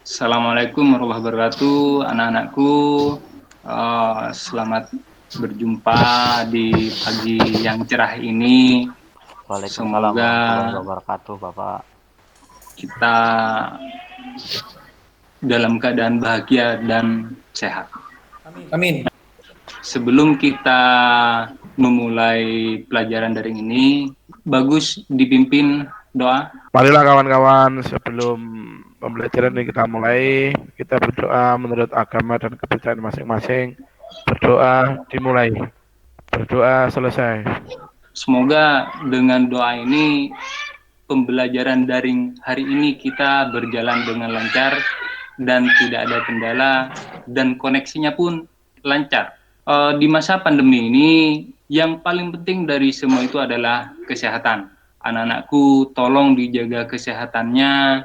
Assalamualaikum warahmatullahi wabarakatuh, anak-anakku. Selamat berjumpa di pagi yang cerah ini. Waalaikumsalam Semoga warahmatullahi wabarakatuh, Bapak. kita dalam keadaan bahagia dan sehat. Amin. Sebelum kita memulai pelajaran daring ini, bagus dipimpin doa. Marilah kawan-kawan, sebelum pembelajaran ini kita mulai, kita berdoa menurut agama dan kepercayaan masing-masing. Berdoa dimulai, berdoa selesai. Semoga dengan doa ini pembelajaran daring hari ini kita berjalan dengan lancar dan tidak ada kendala dan koneksinya pun lancar. Di masa pandemi ini yang paling penting dari semua itu adalah kesehatan. Anak-anakku tolong dijaga kesehatannya,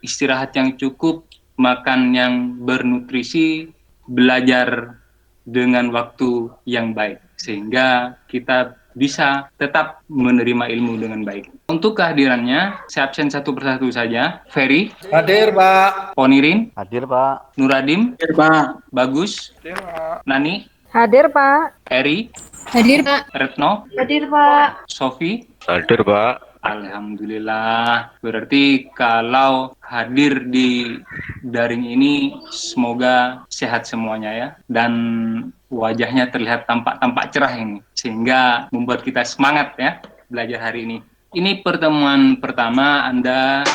istirahat yang cukup, makan yang bernutrisi, belajar dengan waktu yang baik sehingga kita bisa tetap menerima ilmu dengan baik. Untuk kehadirannya, saya absen satu persatu saja. Ferry. Hadir, Pak. Ponirin. Hadir, Pak. Nuradim. Hadir, Pak. Bagus. Hadir, Pak. Nani. Hadir, Pak. Eri. Hadir, Pak. Retno. Hadir, Pak. Sofi. Hadir, Pak. Alhamdulillah. Berarti kalau hadir di daring ini semoga sehat semuanya ya. Dan wajahnya terlihat tampak cerah ini. Sehingga membuat kita semangat ya belajar hari ini. Ini pertemuan pertama Anda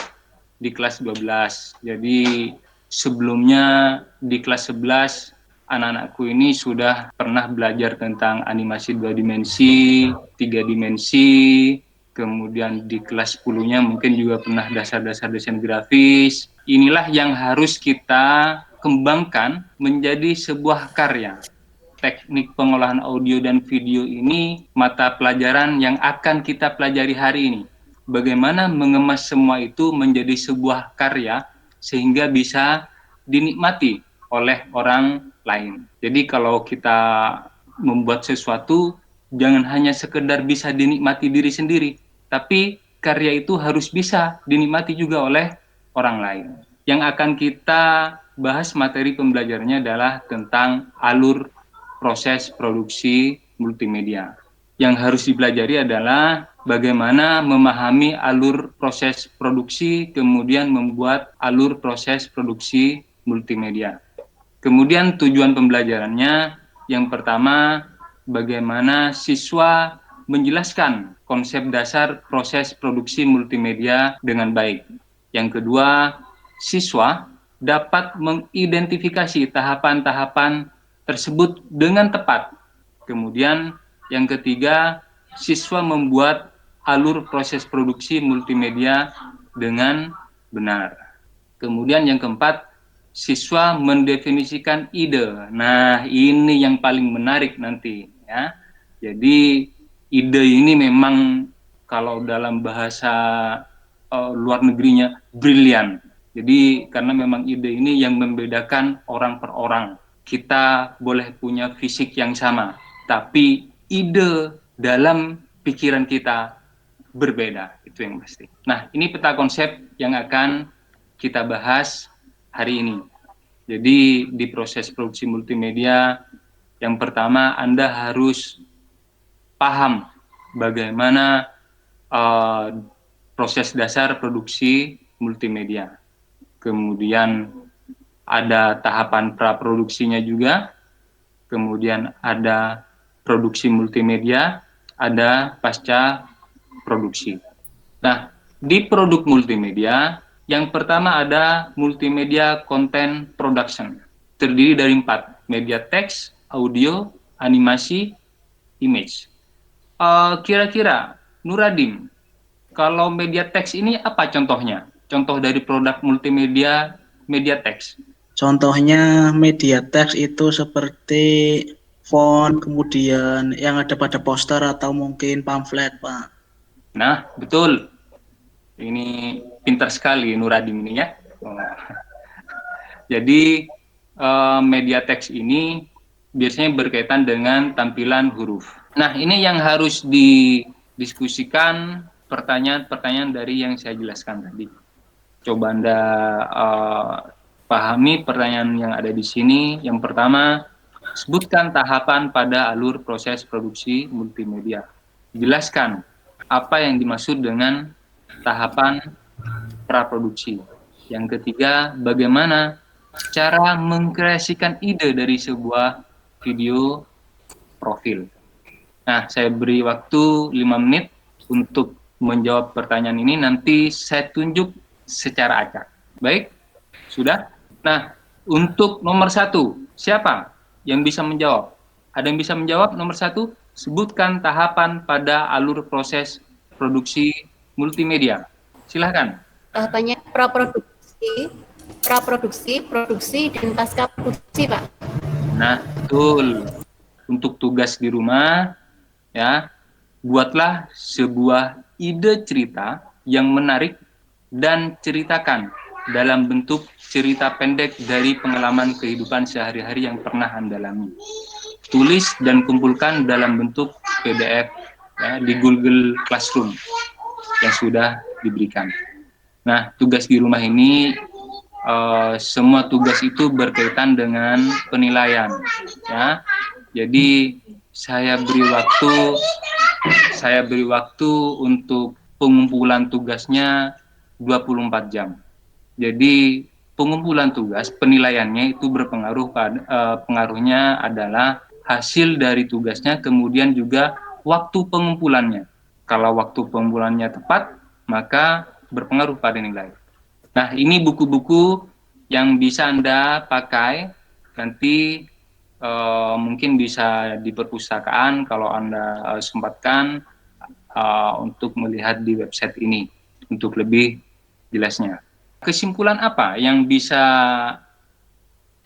di kelas 12. Jadi sebelumnya di kelas 11 anak-anakku ini sudah pernah belajar tentang animasi 2 dimensi, 3 dimensi. Kemudian di kelas 10-nya mungkin juga pernah dasar-dasar desain grafis. Inilah yang harus kita kembangkan menjadi sebuah karya. Teknik pengolahan audio dan video ini mata pelajaran yang akan kita pelajari hari ini. Bagaimana mengemas semua itu menjadi sebuah karya sehingga bisa dinikmati oleh orang lain. Jadi kalau kita membuat sesuatu jangan hanya sekedar bisa dinikmati diri sendiri, tapi karya itu harus bisa dinikmati juga oleh orang lain. Yang akan kita bahas materi pembelajarannya adalah tentang alur proses produksi multimedia. Yang harus dipelajari adalah bagaimana memahami alur proses produksi, kemudian membuat alur proses produksi multimedia. Kemudian tujuan pembelajarannya, yang pertama, bagaimana siswa menjelaskan konsep dasar proses produksi multimedia dengan baik. Yang kedua, siswa dapat mengidentifikasi tahapan-tahapan tersebut dengan tepat. Kemudian yang ketiga, siswa membuat alur proses produksi multimedia dengan benar. Kemudian yang keempat, siswa mendefinisikan ide. Nah, ini yang paling menarik nanti ya. Jadi ide ini memang kalau dalam bahasa luar negerinya brilian. Jadi karena memang ide ini yang membedakan orang per orang. Kita boleh punya fisik yang sama, tapi ide dalam pikiran kita berbeda, itu yang pasti. Nah, ini peta konsep yang akan kita bahas hari ini. Jadi di proses produksi multimedia, yang pertama Anda harus paham bagaimana proses dasar produksi multimedia. Kemudian ada tahapan praproduksinya juga, kemudian ada produksi multimedia, ada pasca produksi. Nah, di produk multimedia, yang pertama ada multimedia content production. Terdiri dari 4, media teks, audio, animasi, image. Kira-kira, Nuradim, kalau media teks ini apa contohnya? Contoh dari produk multimedia media teks. Contohnya media teks itu seperti font, kemudian yang ada pada poster atau mungkin pamflet, Pak. Nah, betul. Ini pintar sekali Nuradim ini ya. Jadi media teks ini biasanya berkaitan dengan tampilan huruf. Nah, ini yang harus didiskusikan pertanyaan-pertanyaan dari yang saya jelaskan tadi. Coba Anda pahami pertanyaan yang ada di sini. Yang pertama, sebutkan tahapan pada alur proses produksi multimedia. Jelaskan apa yang dimaksud dengan tahapan praproduksi. Yang ketiga, bagaimana cara mengkreasikan ide dari sebuah video profil. Nah, saya beri waktu 5 menit untuk menjawab pertanyaan ini, nanti saya tunjuk secara acak. Baik? Sudah? Nah, untuk nomor 1, siapa yang bisa menjawab? Ada yang bisa menjawab? Nomor 1, sebutkan tahapan pada alur proses produksi multimedia. Silahkan. Tahapannya praproduksi, produksi, dan pasca produksi, Pak. Nah, betul. Untuk tugas di rumah, ya, buatlah sebuah ide cerita yang menarik dan ceritakan dalam bentuk cerita pendek dari pengalaman kehidupan sehari-hari yang pernah Anda alami. Tulis dan kumpulkan dalam bentuk PDF ya, di Google Classroom yang sudah diberikan. Nah, tugas di rumah ini semua tugas itu berkaitan dengan penilaian, ya. Jadi saya beri waktu untuk pengumpulan tugasnya 24 jam. Jadi pengumpulan tugas, penilaiannya itu berpengaruh pada pengaruhnya adalah hasil dari tugasnya, kemudian juga waktu pengumpulannya. Kalau waktu pengumpulannya tepat, maka berpengaruh pada nilai. Nah, ini buku-buku yang bisa Anda pakai nanti, mungkin bisa di perpustakaan kalau Anda sempatkan untuk melihat di website ini untuk lebih jelasnya. Kesimpulan apa yang bisa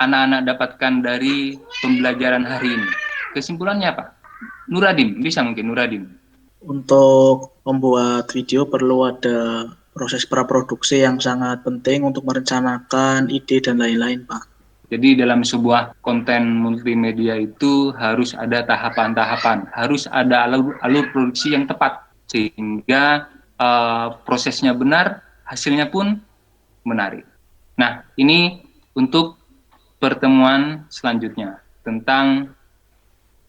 anak-anak dapatkan dari pembelajaran hari ini? Kesimpulannya apa? Nuradim, bisa mungkin Nuradim. Untuk membuat video perlu ada proses praproduksi yang sangat penting untuk merencanakan ide dan lain-lain, Pak. Jadi dalam sebuah konten multimedia itu harus ada tahapan-tahapan, harus ada alur produksi yang tepat, sehingga prosesnya benar, hasilnya pun menarik. Nah, ini untuk pertemuan selanjutnya tentang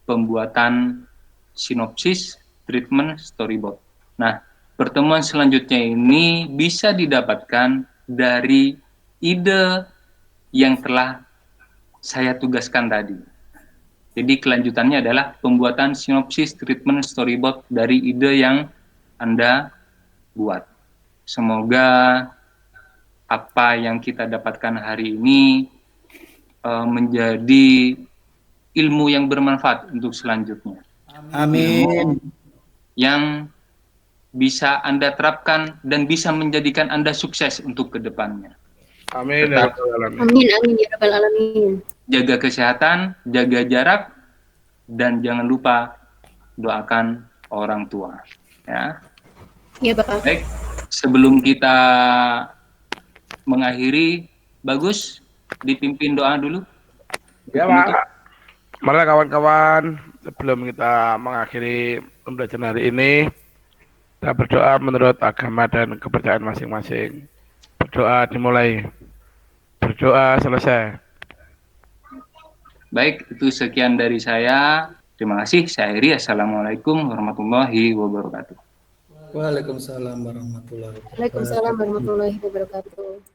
pembuatan sinopsis, treatment, storyboard. Nah, pertemuan selanjutnya ini bisa didapatkan dari ide yang telah saya tugaskan tadi. Jadi kelanjutannya adalah pembuatan sinopsis, treatment, storyboard dari ide yang Anda buat. Semoga apa yang kita dapatkan hari ini menjadi ilmu yang bermanfaat untuk selanjutnya. Amin. Yang bisa Anda terapkan dan bisa menjadikan Anda sukses untuk kedepannya. Amin ya Tetap rabbal alamin. Amin, amin ya rabbal alamin. jaga kesehatan, jaga jarak, dan jangan lupa doakan orang tua. Ya, Ya, Bapak. baik. Sebelum kita mengakhiri, bagus dipimpin doa dulu. Ya Pak. Mari kawan-kawan, sebelum kita mengakhiri pembelajaran hari ini, kita berdoa menurut agama dan kepercayaan masing-masing. Berdoa dimulai, berdoa selesai. Baik, itu sekian dari saya. Terima kasih. Saya akhiri. Assalamualaikum warahmatullahi wabarakatuh. Waalaikumsalam warahmatullahi wabarakatuh. Waalaikumsalam warahmatullahi wabarakatuh.